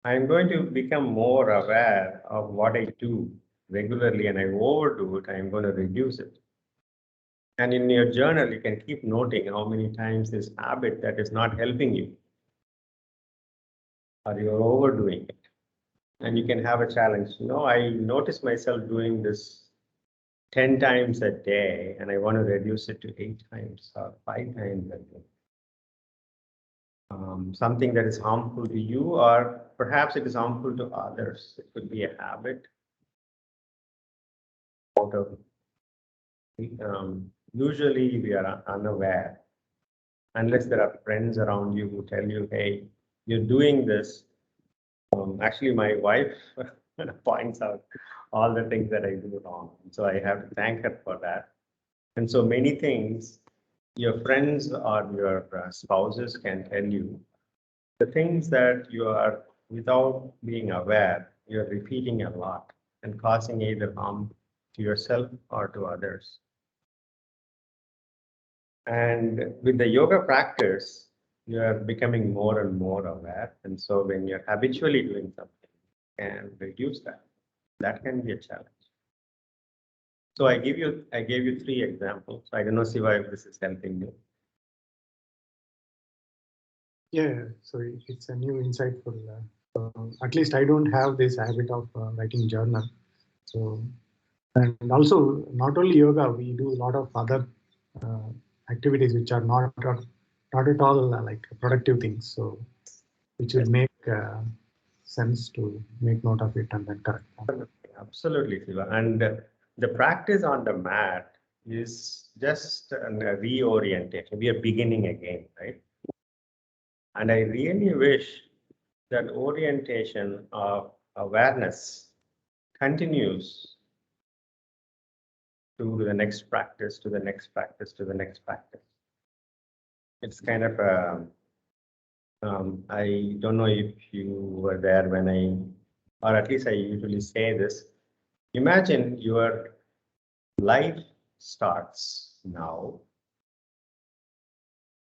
I'm going to become more aware of what I do regularly and I overdo it, I'm going to reduce it. And in your journal, you can keep noting how many times this habit that is not helping you or you're overdoing it. And you can have a challenge. I notice myself doing this 10 times a day and I want to reduce it to 8 times or 5 times a day. Something that is harmful to you, or perhaps it is harmful to others. It could be a habit out of usually we are unaware unless there are friends around you who tell you, hey, you're doing this. Actually, my wife points out all the things that I do wrong. So I have to thank her for that. And so many things your friends or your spouses can tell you, the things that you are, without being aware, you're repeating a lot and causing either harm to yourself or to others. And with the yoga practice, you are becoming more and more aware. And so when you're habitually doing something, you can reduce that. That can be a challenge. So I gave you 3 examples. I don't know, Siva, if this is helping you. Yeah, so it's a new insightful. At least I don't have this habit of writing journal. So, and also not only yoga, we do a lot of other uh, activities which are not at all like productive things. So, which will make sense to make note of it and then correct. Absolutely, Siva. And the practice on the mat is just a reorientation. We are beginning again, right? And I really wish that orientation of awareness continues to the next practice, to the next practice, to the next practice. It's kind of a, I don't know if you were there when or at least I usually say this. Imagine your life starts now,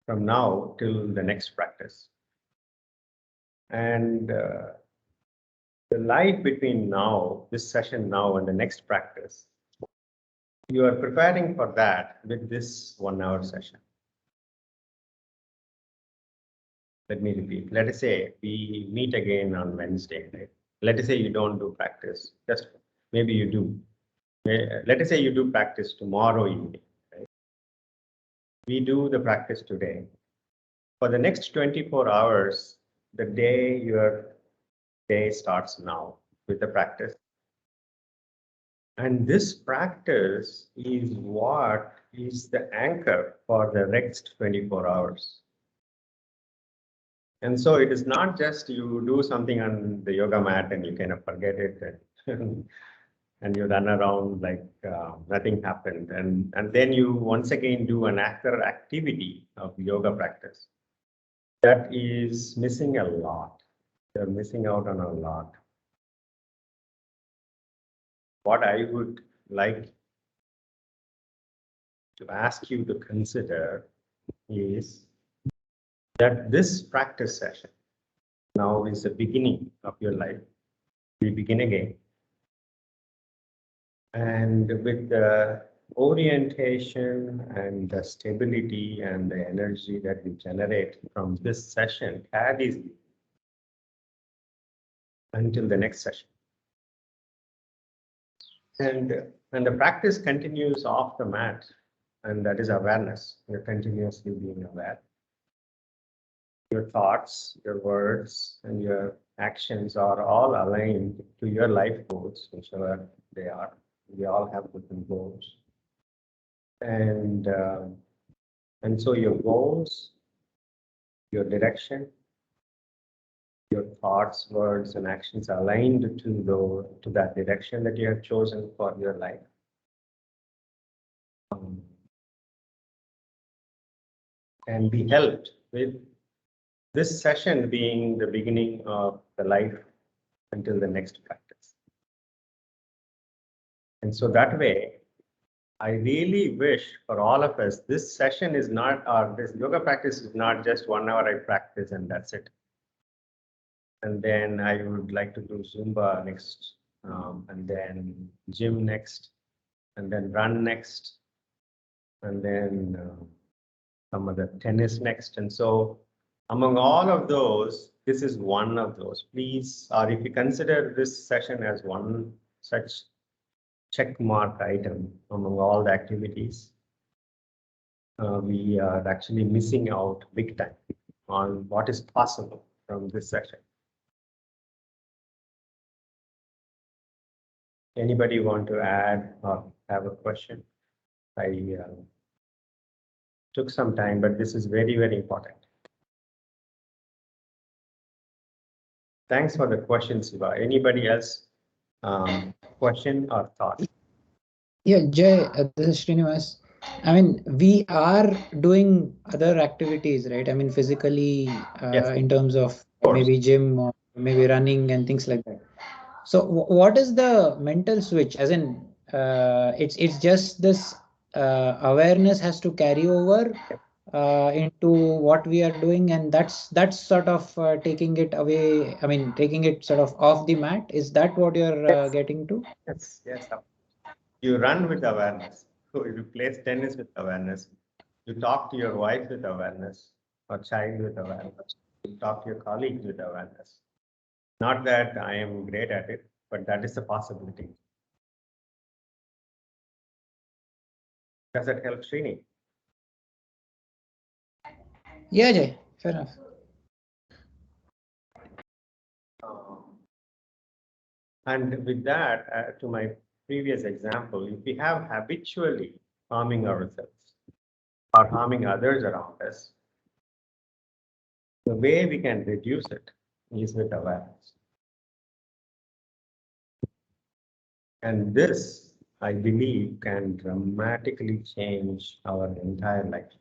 from now till the next practice. And the life between now, this session now, and the next practice, you are preparing for that with this 1 hour session. Let me repeat. Let us say we meet again on Wednesday, right? Let us say you don't do practice. Just maybe you do. Let us say you do practice tomorrow evening, right? We do the practice today. For the next 24 hours, your day starts now with the practice. And this practice is what is the anchor for the next 24 hours. And so it is not just you do something on the yoga mat and you kind of forget it and you run around like nothing happened. And then you once again do an after activity of yoga practice. That is missing a lot. You're missing out on a lot. What I would like to ask you to consider is that this practice session now is the beginning of your life. We begin again. And with the orientation and the stability and the energy that we generate from this session carries you until the next session. And the practice continues off the mat, and that is awareness. You're continuously being aware. Your thoughts, your words, and your actions are all aligned to your life goals, whichever they are. We all have different goals. And so your goals, your direction, your thoughts, words, and actions are aligned to that direction that you have chosen for your life. And be helped with this session being the beginning of the life until the next practice. And so that way, I really wish for all of us, this session is not, or this yoga practice is not just 1 hour I practice and that's it. And then I would like to do Zumba next, and then gym next, and then run next, and then some other tennis next. And so among all of those, this is one of those. Please, or if you consider this session as one such check mark item among all the activities, we are actually missing out big time on what is possible from this session. Anybody want to add or have a question? I took some time, but this is very, very important. Thanks for the question, Siva. Anybody else question or thought? Yeah, Jay, this is Srinivas. I mean, we are doing other activities, right? I mean, physically, Yes, in terms of course. maybe gym or maybe running and things like that. So, what is the mental switch? As in, it's just this awareness has to carry over into what we are doing, and that's sort of taking it away. I mean, taking it sort of off the mat. Is that what you're Yes, getting to? yes, yes. You run with awareness. So you play tennis with awareness. You talk to your wife with awareness or child with awareness. You talk to your colleagues with awareness. Not that I am great at it, but that is a possibility. Does that help, Srini? Yeah, Jay, fair enough. And with that, to my previous example, if we have habitually harming ourselves or harming others around us, the way we can reduce it is with awareness. And this, I believe, can dramatically change our entire life.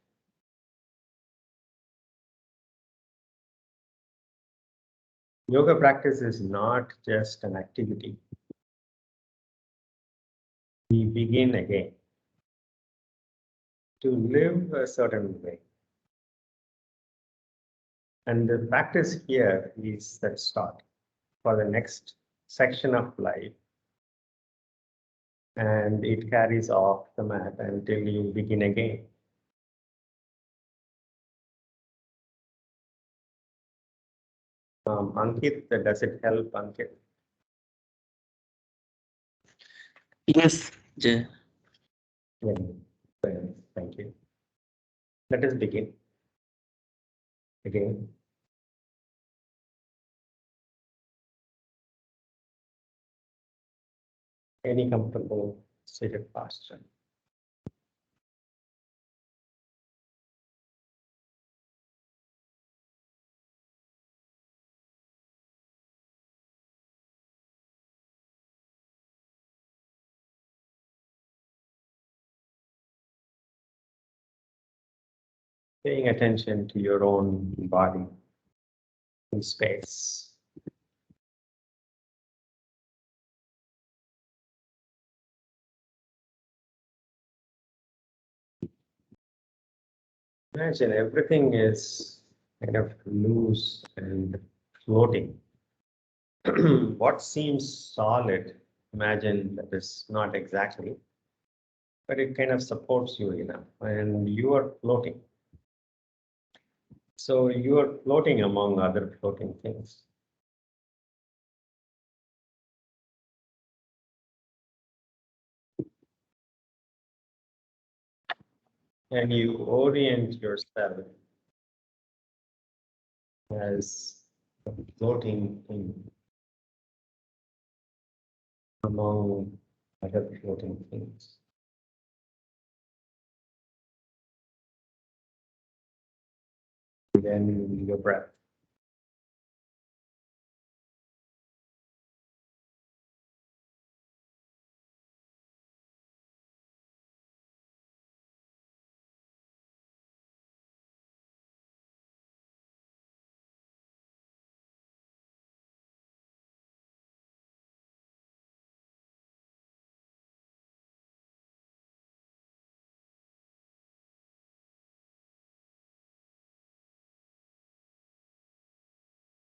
Yoga practice is not just an activity. We begin again to live a certain way. And the practice here is that start for the next section of life. And it carries off the mat until you begin again. Ankit, does it help, Ankit? Yes, Jay. Yeah. Thank you. Let us begin again. Any comfortable seated posture. Paying attention to your own body in space. Imagine everything is kind of loose and floating. What seems solid, imagine that is not exactly, but it kind of supports you enough, and you are floating. So you are floating among other floating things. And you orient yourself as a floating thing among other floating things. Then your breath.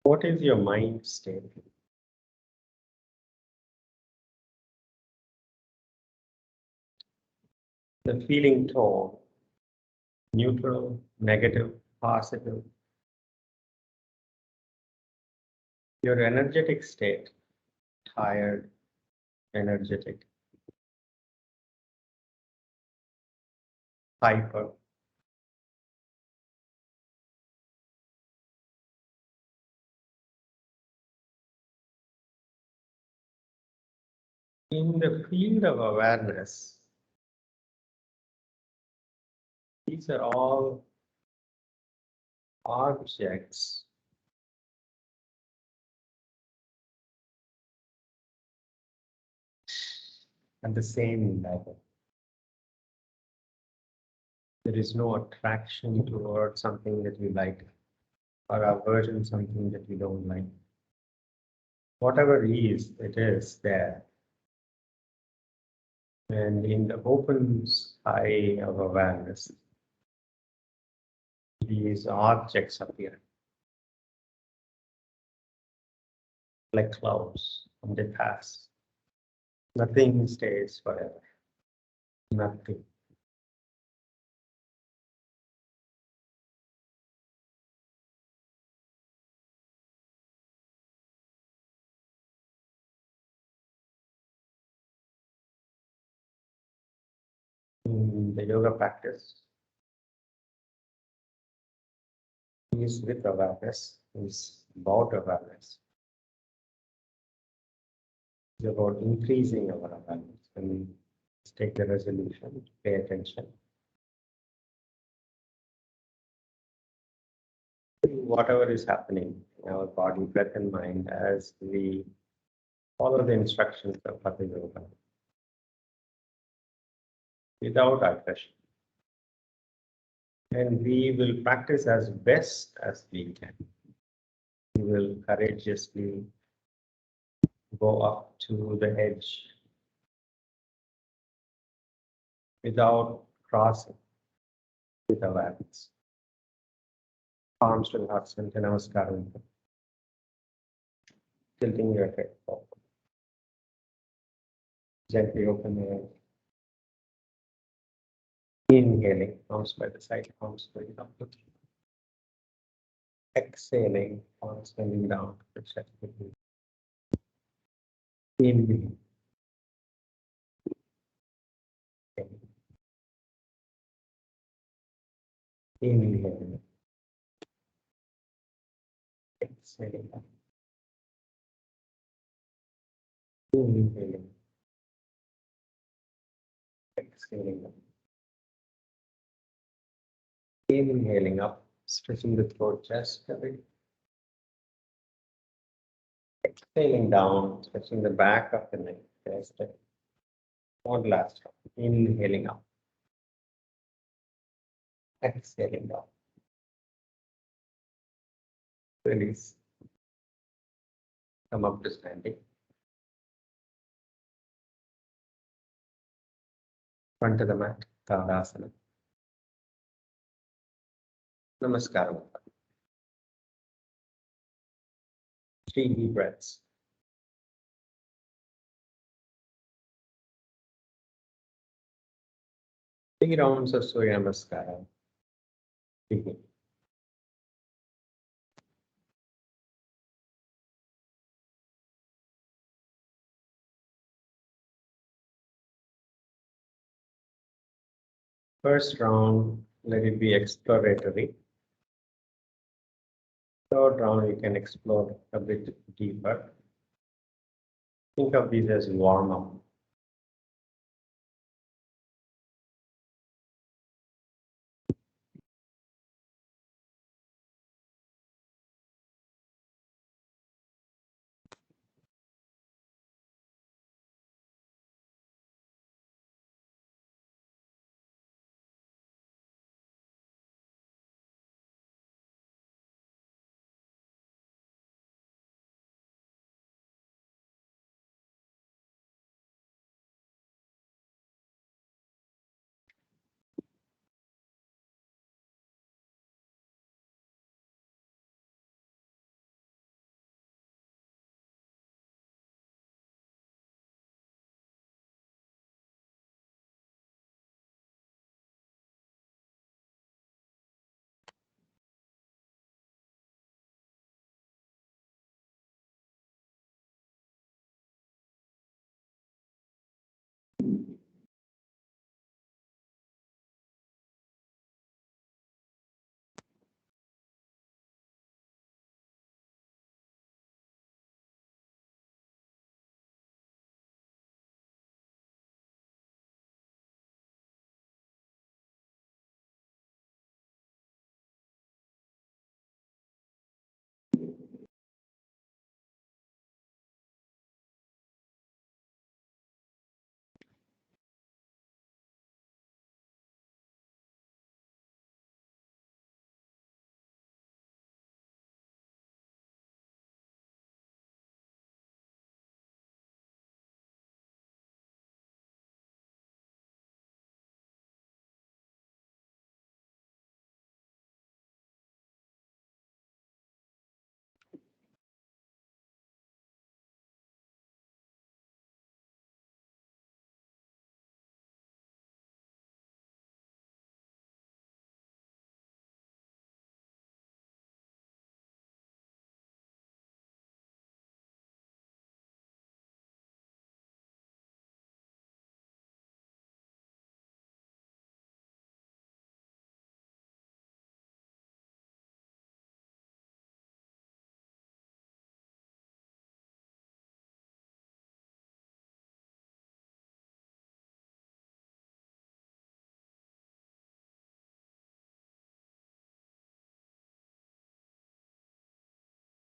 What is your mind state? The feeling tone, neutral, negative, positive. Your energetic state, tired, energetic, hyper. In the field of awareness, these are all objects at the same level. There is no attraction towards something that you like or aversion something that you don't like. Whatever it is there. And in the open sky of awareness, these objects appear like clouds and they pass. Nothing stays forever. Nothing. In the yoga practice, is with awareness, is about awareness. It's about increasing our awareness. And let's take the resolution, to pay attention. Whatever is happening in our body, breath, and mind as we follow the instructions of Hatha Yoga without aggression. And we will practice as best as we can. We will courageously go up to the edge without crossing with awareness. Palms to the heart center, namaskaram. Tilting your head forward. Gently open your eyes. Inhaling, palms by the side, palms going up. Exhaling, palms bending down. Inhaling. Inhaling. Exhaling. Inhaling. Exhaling. Inhaling up, stretching the throat chest a bit. Exhaling down, stretching the back of the neck, chest. One last one. Inhaling up. Exhaling down. Release. Come up to standing. Front to the mat, Natarajasana. Namaskaram. 3 deep breaths. Three rounds of Surya Namaskara. Begin. First round, let it be exploratory. Third round, you can explore a bit deeper. Think of these as warm up.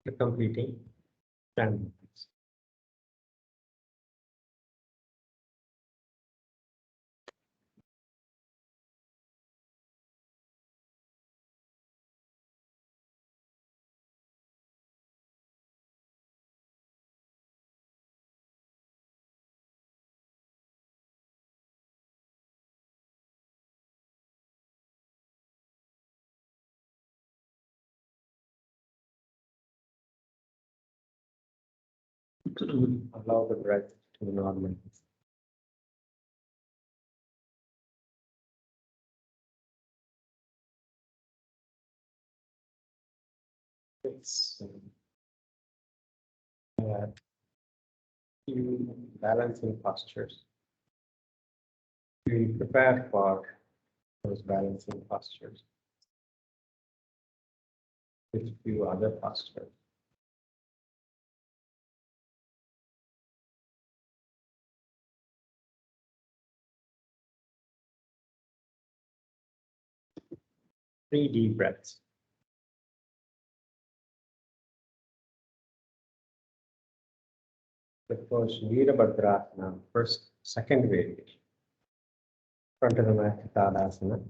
The completing 10 minutes. Allow the breath to normalize. It's few balancing postures. We prepare for those balancing postures with few other postures. Three deep breaths. The first Virabhadrasana, second variation. Front of the mat, Natarajasana.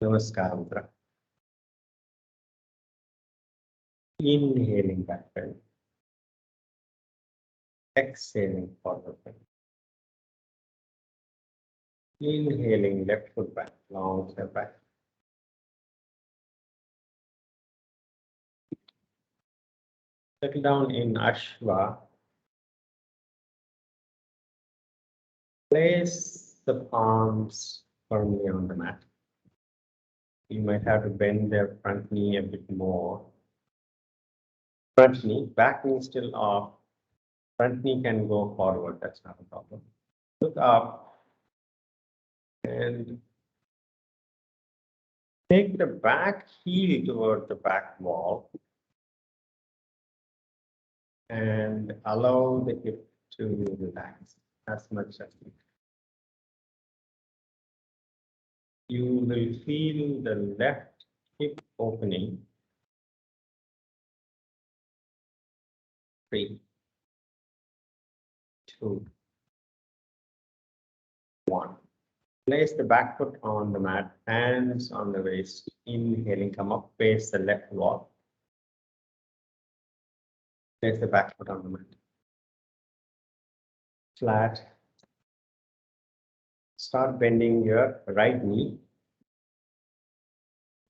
Namaskar Mudra. Inhaling back bend. Exhaling forward bend. Inhaling left foot back, long step back. Settle down in Ashva. Place the palms firmly on the mat. You might have to bend their front knee a bit more. Front knee, back knee still off. Front knee can go forward, that's not a problem. Look up and take the back heel toward the back wall and allow the hip to relax as much as you can. You will feel the left hip opening. 3, 2, 1. Place the back foot on the mat, hands on the waist. Inhaling, come up, face the left wall. Place the back foot on the mat. Flat. Start bending your right knee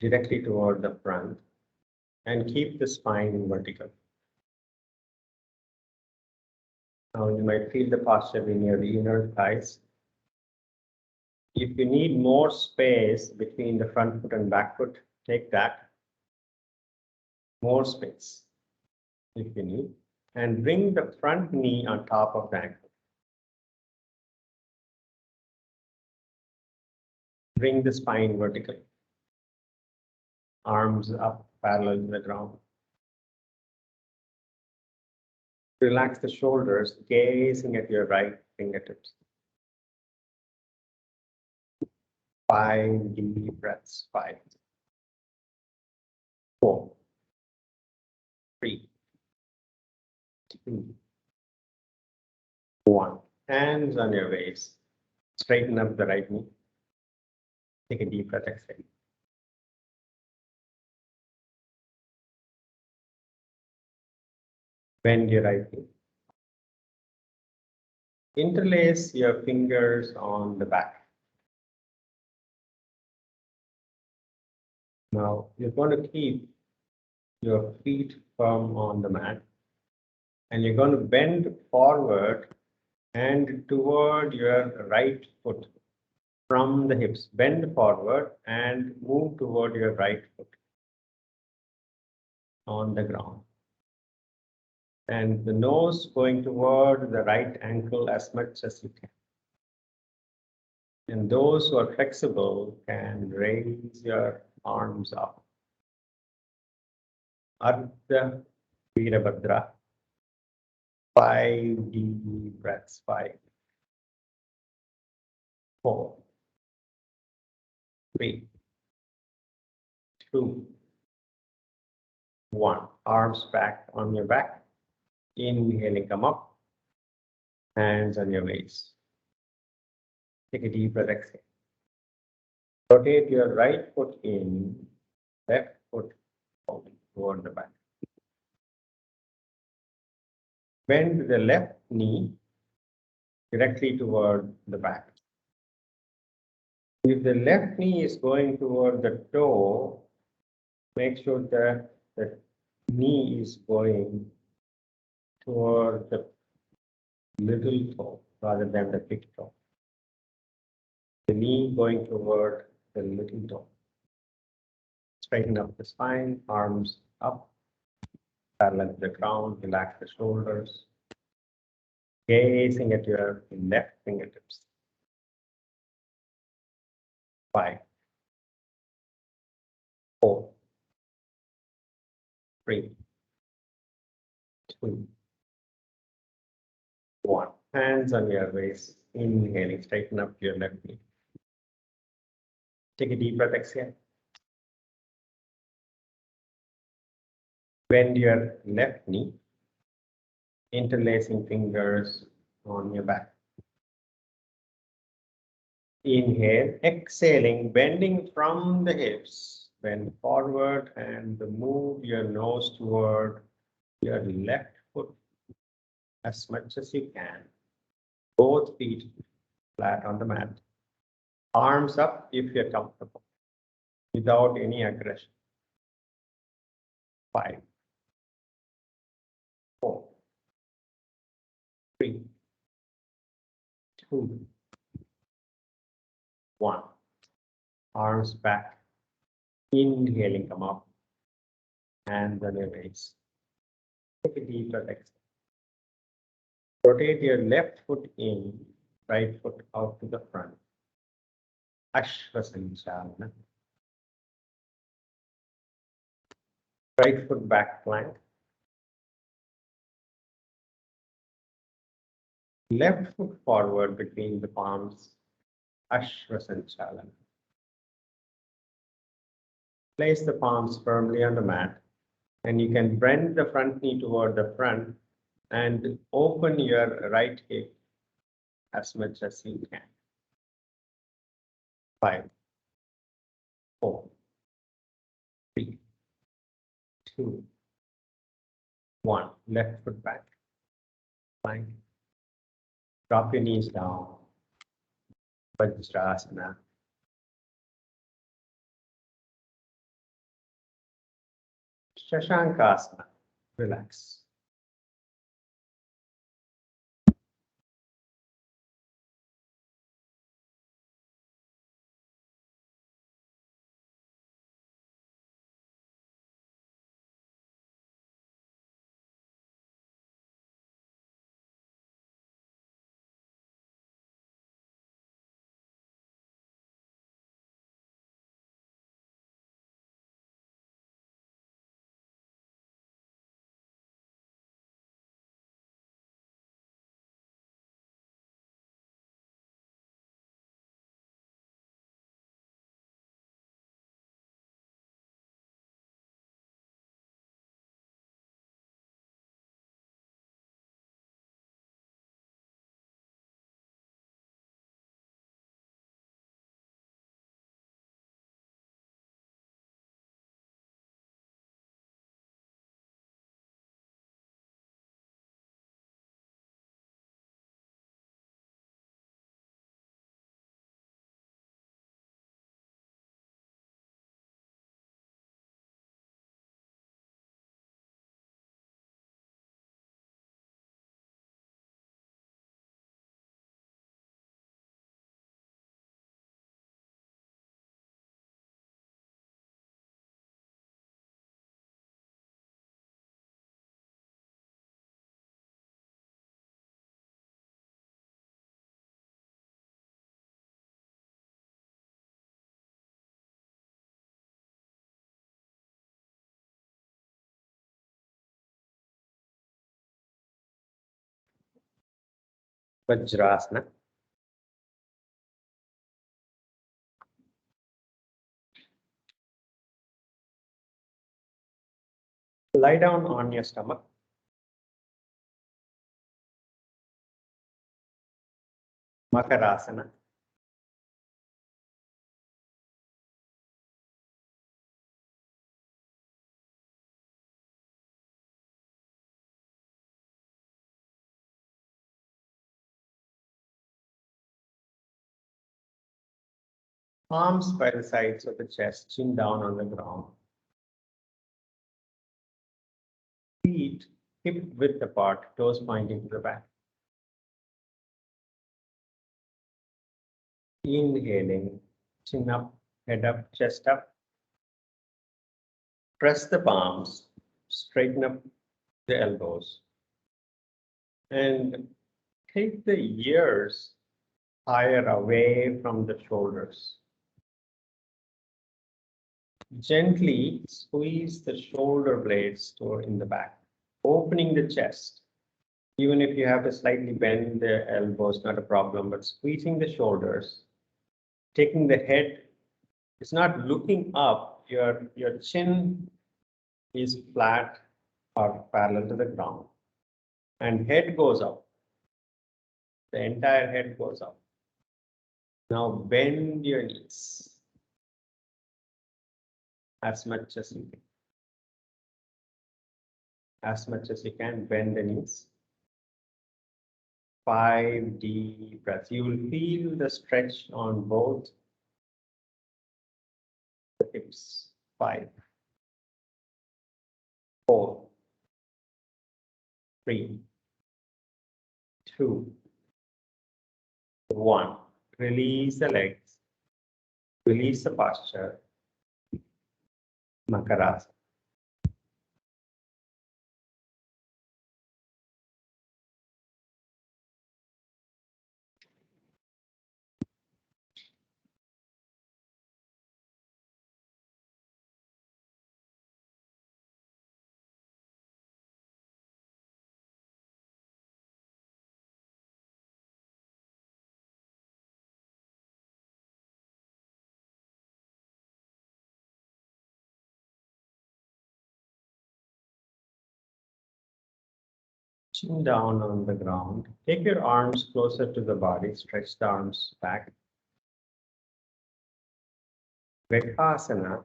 directly toward the front and keep the spine vertical. Now you might feel the posture in your inner thighs. If you need more space between the front foot and back foot, take that. More space if you need. And bring the front knee on top of the ankle. Bring the spine vertical. Arms up parallel to the ground. Relax the shoulders, gazing at your right fingertips. 5 deep breaths. 5, 4, 3, 2, 1. Hands on your waist. Straighten up the right knee. Take a deep breath, exhale. Bend your right knee. Interlace your fingers on the back. Now you're going to keep your feet firm on the mat, and you're going to bend forward and toward your right foot from the hips. Bend forward and move toward your right foot on the ground. And the nose going toward the right ankle as much as you can. And those who are flexible can raise your arms up. Ardha Virabhadra. 5 deep breaths. 5, 4, 3, 2, 1. Arms back on your back. Inhaling, come up. Hands on your waist. Take a deep breath, exhale. Rotate your right foot in, left foot out toward the back. Bend the left knee directly toward the back. If the left knee is going toward the toe, make sure that the knee is going toward the little toe rather than the big toe. The knee going toward the little toe. Straighten up the spine, arms up, parallel to the ground, relax the shoulders. Gazing at your left fingertips. 5, 4, 3, 2, 1. Hands on your waist. Inhaling, straighten up your left knee. Take a deep breath, exhale. Bend your left knee, interlacing fingers on your back. Inhale, exhaling, bending from the hips. Bend forward and move your nose toward your left foot as much as you can. Both feet flat on the mat. Arms up if you're comfortable, without any aggression. 5, 4, 3, 2, 1. Arms back. Inhaling, come up. Hands on your waist. Take a deep breath, exhale. Rotate your left foot in, right foot out to the front. Ashvasanchalana. Right foot back plank. Left foot forward between the palms. Ashvasanchalana. Place the palms firmly on the mat, and you can bend the front knee toward the front and open your right hip as much as you can. 5, 4, 3, 2, 1. Left foot back. Plank. Drop your knees down. Vajrasana. Shashankasana. Relax. Vajrasana. Lie down on your stomach. Makarasana. Palms by the sides of the chest, chin down on the ground. Feet hip width apart, toes pointing to the back. Inhaling, chin up, head up, chest up. Press the palms, straighten up the elbows. And take the ears higher away from the shoulders. Gently squeeze the shoulder blades toward in the back, opening the chest. Even if you have to slightly bend the elbows, not a problem, but squeezing the shoulders, taking the head, it's not looking up, your chin is flat or parallel to the ground, and head goes up. The entire head goes up. Now bend your knees as much as you can. As much as you can, bend the knees. 5 deep breaths. You will feel the stretch on both the hips. 5, 4, 3, 2, 1. Release the legs. Release the posture. Makarasana. Chin down on the ground. Take your arms closer to the body. Stretch the arms back. Vrikasana,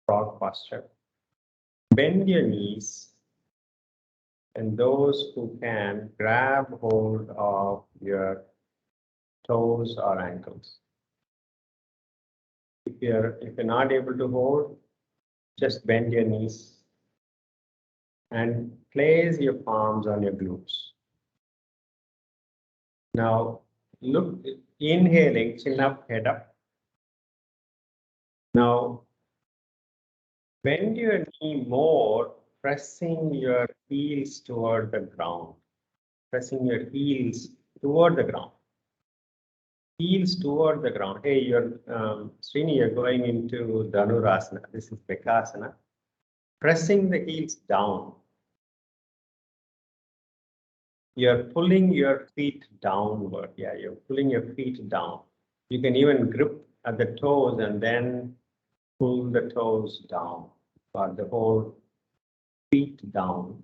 frog posture. Bend your knees, and those who can grab hold of your toes or ankles. If you're not able to hold, just bend your knees and place your palms on your glutes. Now look, inhaling, chin up, head up. Now bend your knee more, pressing your heels toward the ground. Pressing your heels toward the ground. Heels toward the ground. Hey, Srini, you're going into Dhanurasana. This is Vikasana. Pressing the heels down. You're pulling your feet downward. Yeah, you're pulling your feet down. You can even grip at the toes and then pull the toes down, or the whole feet down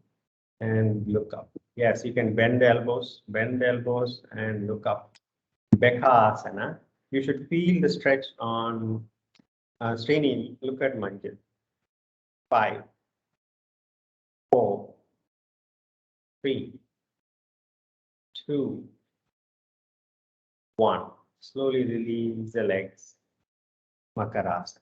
and look up. Yes, you can bend the elbows and look up. Bekasana. You should feel the stretch on Srini. Look at Manjit. 5, 4, 3, 2, 1. Slowly release the legs. Makarasana.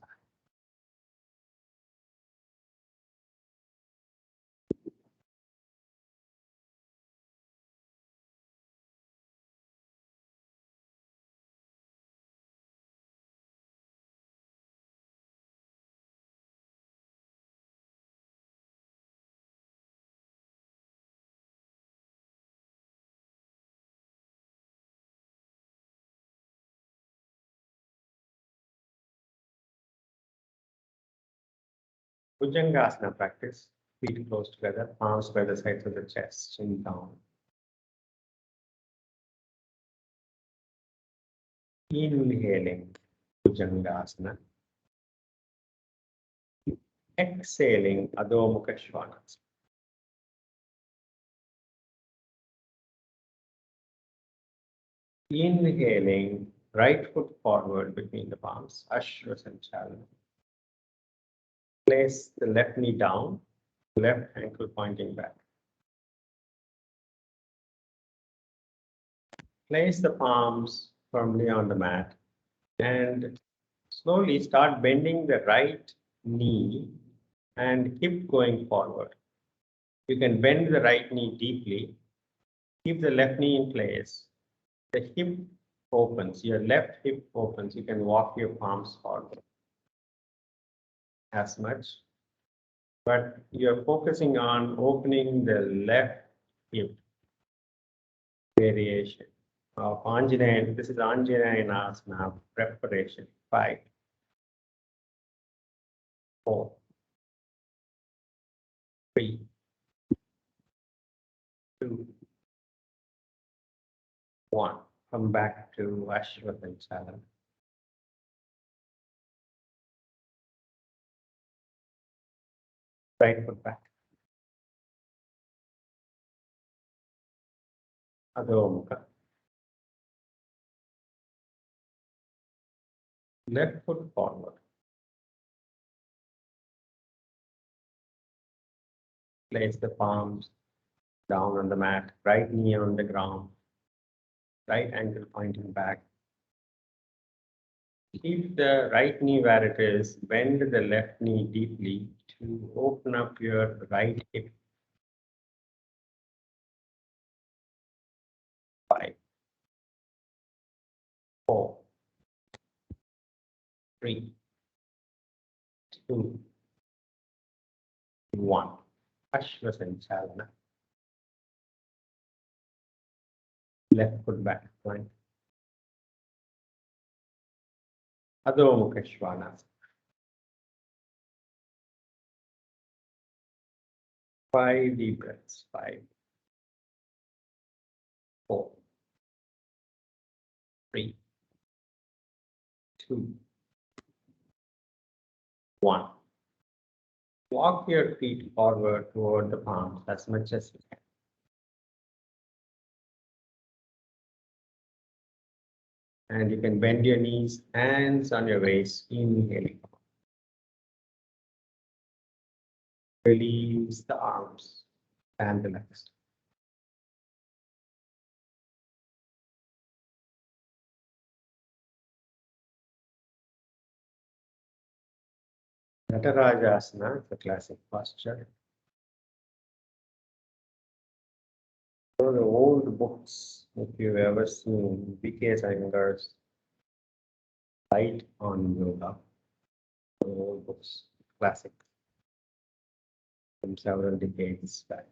Bhujangasana practice. Feet close together, palms by the sides of the chest, chin down. Inhaling, Bhujangasana. Exhaling, Adho Mukha Svanasana. Inhaling, right foot forward between the palms, Ashwa Sanchalana. Place the left knee down, left ankle pointing back. Place the palms firmly on the mat and slowly start bending the right knee and hip going forward. You can bend the right knee deeply, keep the left knee in place. The hip opens, your left hip opens. You can walk your palms forward as much, but you're focusing on opening the left hip. Variation of Anjaneyana. This is Anjaneyana preparation. 5, 4, 3, 2, 1. Come back to Ashwa Sanchalana. Right foot back. Adho Mukha. Left foot forward. Place the palms down on the mat, right knee on the ground, right ankle pointing back. Keep the right knee where it is, bend the left knee deeply to open up your right hip. 5, 4, 3, 2, 1. Ashwa Sanchalana. Left foot back, plank. Adho Mukha Svanasana. 5 deep breaths. 5, 4, 3, 2, 1. Walk your feet forward toward the palms as much as you can. And you can bend your knees, hands on your waist, inhaling. Release the arms and the legs. Natarajasana is the classic posture. So the old books, if you've ever seen B.K. Iyengar's Light on Yoga, the old books, classic, from several decades back,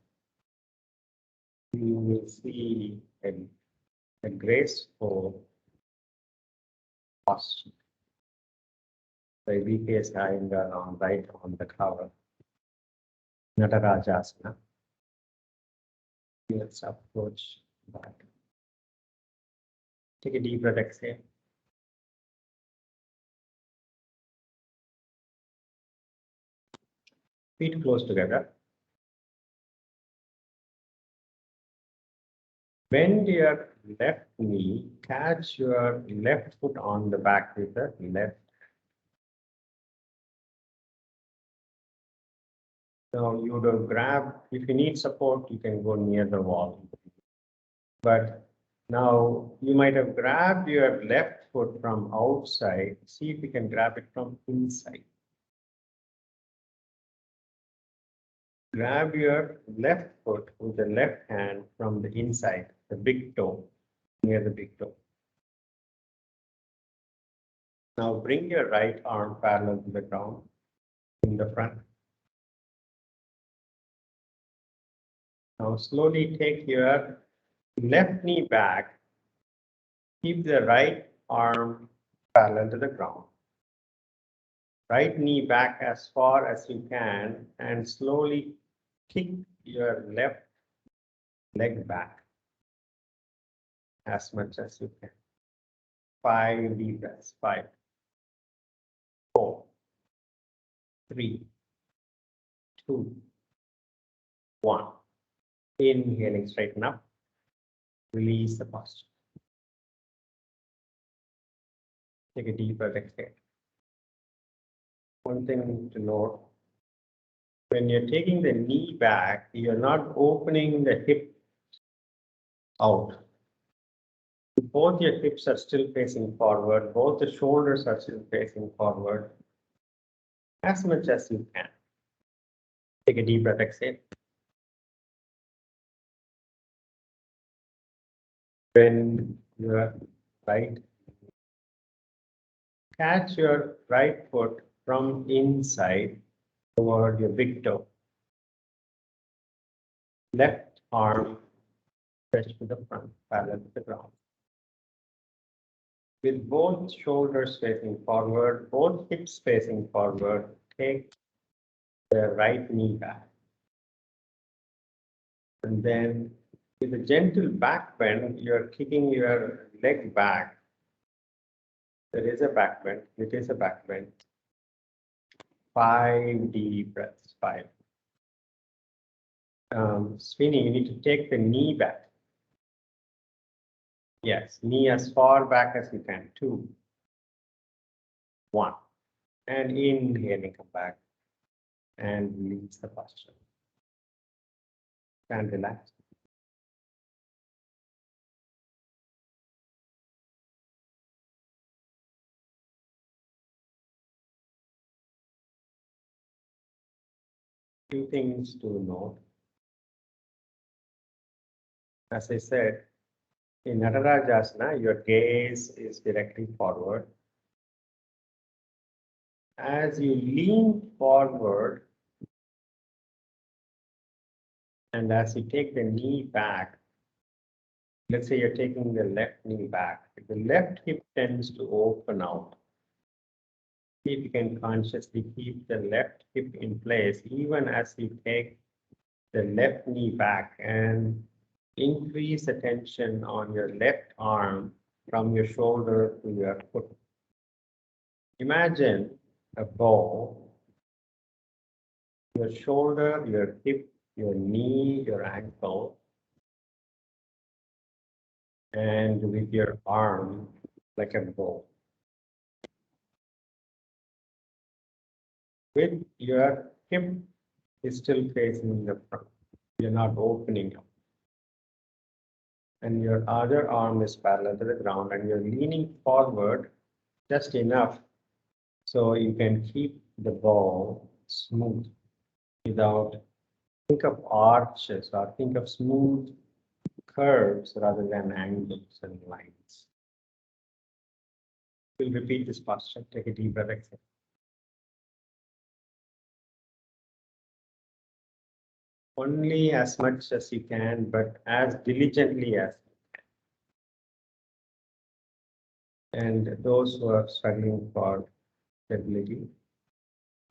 you will see a graceful posture by B.K. Iyengar on right on the cover. Natarajasana. Let's approach back. Take a deep breath, exhale. Feet close together. Bend your left knee, catch your left foot on the back with the left. Now you would grab, if you need support, you can go near the wall. But now you might have grabbed your left foot from outside. See if you can grab it from inside. Grab your left foot with the left hand from the inside, the big toe, near the big toe. Now bring your right arm parallel to the ground in the front. Now slowly take your left knee back. Keep the right arm parallel to the ground. Right knee back as far as you can and slowly kick your left leg back as much as you can. 5 deep breaths. 5, 4, 3, 2, 1. Inhaling, straighten up. Release the posture. Take a deep breath, exhale. One thing to note, when you're taking the knee back, you're not opening the hip out. Both your hips are still facing forward. Both the shoulders are still facing forward. As much as you can. Take a deep breath, exhale. Bend your right. Catch your right foot from inside toward your big toe. Left arm stretch to the front, parallel to the ground. With both shoulders facing forward, both hips facing forward, take the right knee back. And then with a gentle back bend, you're kicking your leg back. There is a back bend. It is a back bend. 5 deep breaths. 5. Sweeney, you need to take the knee back. Yes, knee as far back as you can. 2, 1. And inhaling, come back. And release the posture. And relax. Few things to note. As I said, in Natarajasana, your gaze is directly forward. As you lean forward, and as you take the knee back, let's say you're taking the left knee back, the left hip tends to open out. If you can consciously keep the left hip in place, even as you take the left knee back, and increase the tension on your left arm from your shoulder to your foot. Imagine a bow, your shoulder, your hip, your knee, your ankle, and with your arm like a bow. With your hip is still facing the front. You're not opening up. And your other arm is parallel to the ground, and you're leaning forward just enough so you can keep the bow smooth without, think of arches or think of smooth curves rather than angles and lines. We'll repeat this posture. Take a deep breath, exhale. Only as much as you can, but as diligently as you can. And those who are struggling for stability,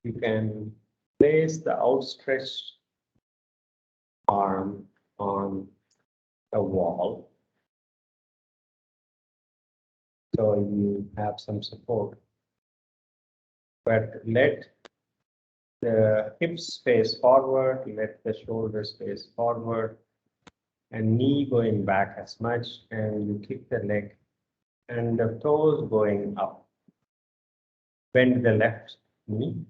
you can place the outstretched arm on a wall, so you have some support. But let the hips face forward, let the shoulders face forward, and knee going back as much, and you kick the leg, and the toes going up. Bend the left knee,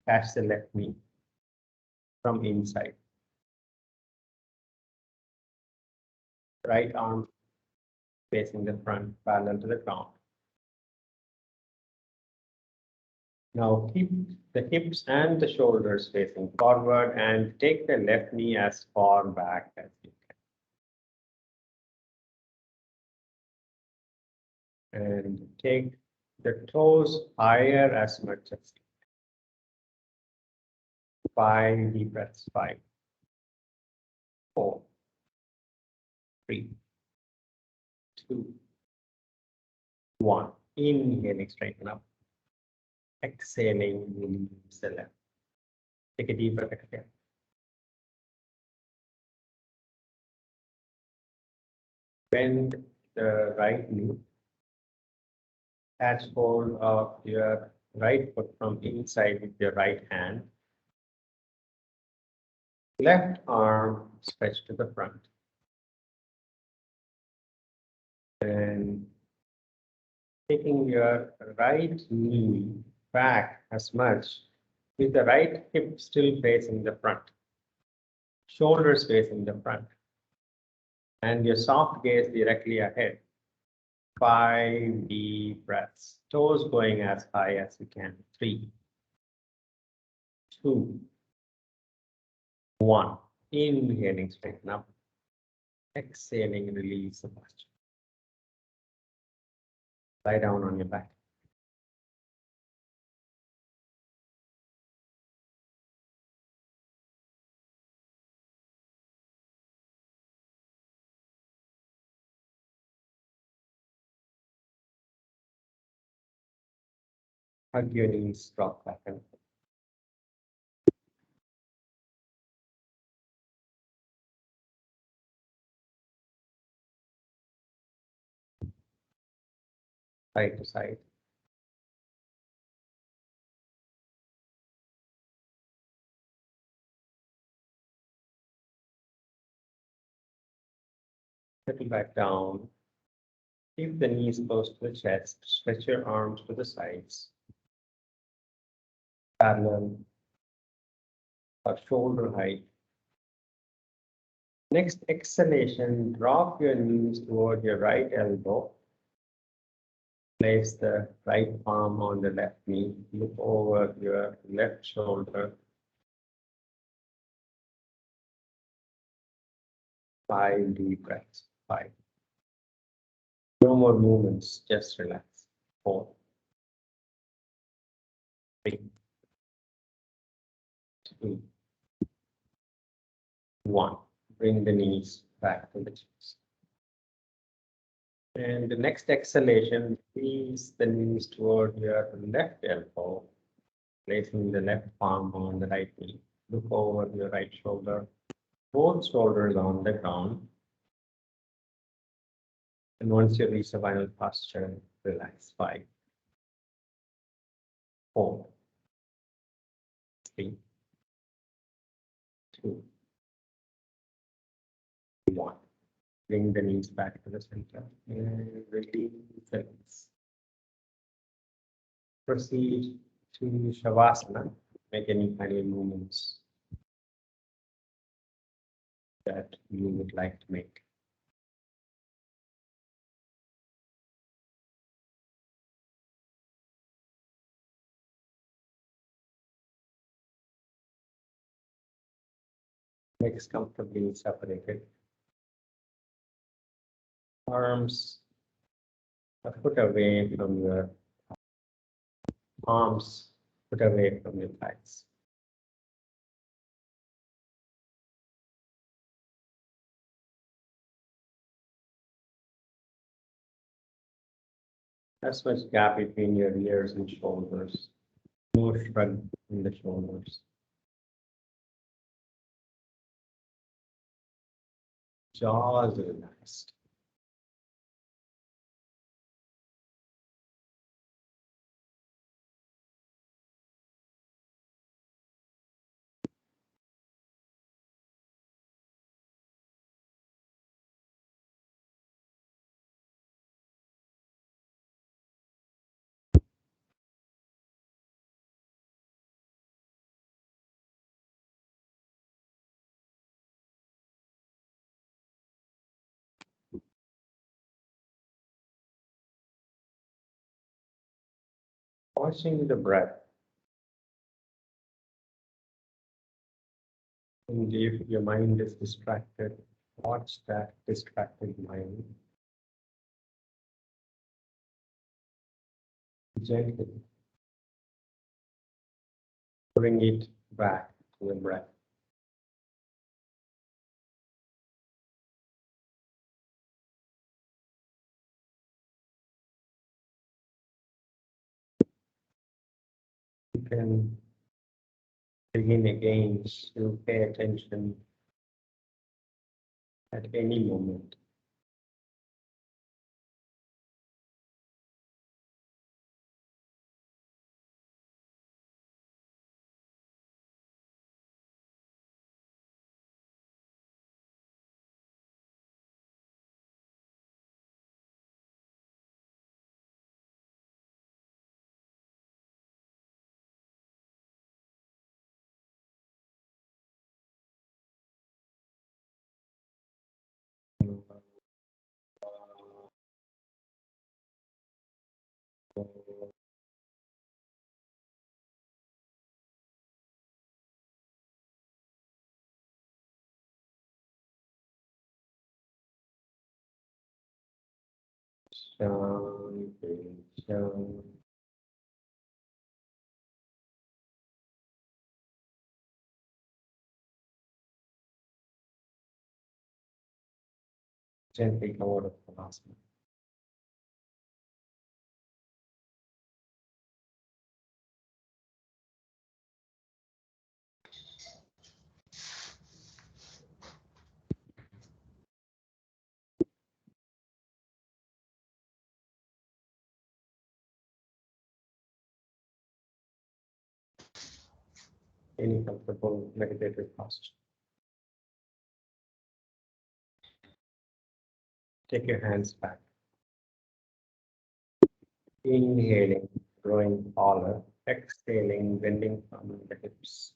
catch the left knee from inside. Right arm facing the front, parallel to the ground. Now keep the hips and the shoulders facing forward and take the left knee as far back as you can. And take the toes higher as much as you can. 5 deep breaths. 5, 4, 3, 2, 1. Inhaling, straighten up. Exhaling, release the left. Take a deep breath, exhale. Bend the right knee. Catch hold of your right foot from inside with your right hand. Left arm stretched to the front. And taking your right knee back as much with the right hip still facing the front. Shoulders facing the front. And your soft gaze directly ahead. 5 deep breaths. Toes going as high as you can. 3, 2, 1. Inhaling, straighten up. Exhaling, release the posture. Lie down on your back. Hug your knees, drop back and forth. Side to side. Settle back down. Keep the knees close to the chest. Stretch your arms to the sides. Parallel or shoulder height. Next exhalation, drop your knees toward your right elbow. Place the right palm on the left knee. Look over your left shoulder. 5 deep breaths. 5. No more movements, just relax. 4, 3, 2, 1. Bring the knees back to the chest. And the next exhalation, squeeze the knees toward your left elbow, placing the left palm on the right knee. Look over your right shoulder, both shoulders on the ground. And once you reach the final posture, relax. 5, 4, 3, 2, 1. Bring the knees back to the center and release the knees. Proceed to Shavasana. Make any final movements that you would like to make. Legs comfortably separated. Arms a foot away from your arms, put away from your thighs. As much gap between your ears and shoulders. No shrug in the shoulders. Jaws relaxed. Watching the breath. And if your mind is distracted, watch that distracted mind. Gently bring it back to the breath. You can begin again to pay attention at any moment. Shanti, Shanti. Gently come out of the last one. Any comfortable meditative posture. Take your hands back. Inhaling, growing taller. Exhaling, bending from the hips.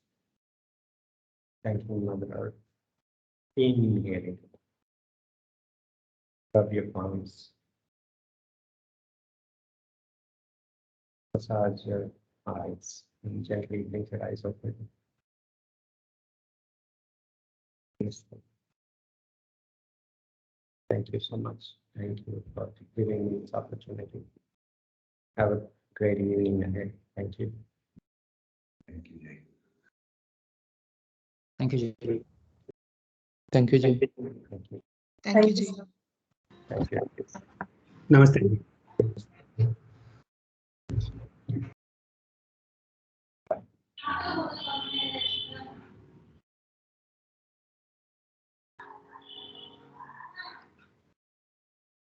Thanking Mother Earth. Inhaling. Rub your palms. Massage your eyes and gently blink your eyes open. Listen. Thank you so much. Thank you for giving me this opportunity. Have a great evening ahead. Thank you. Thank you, Jay. Thank you, Jay. Thank you, Jay. Thank you. Thank you, Jay. Thank you. Namaste.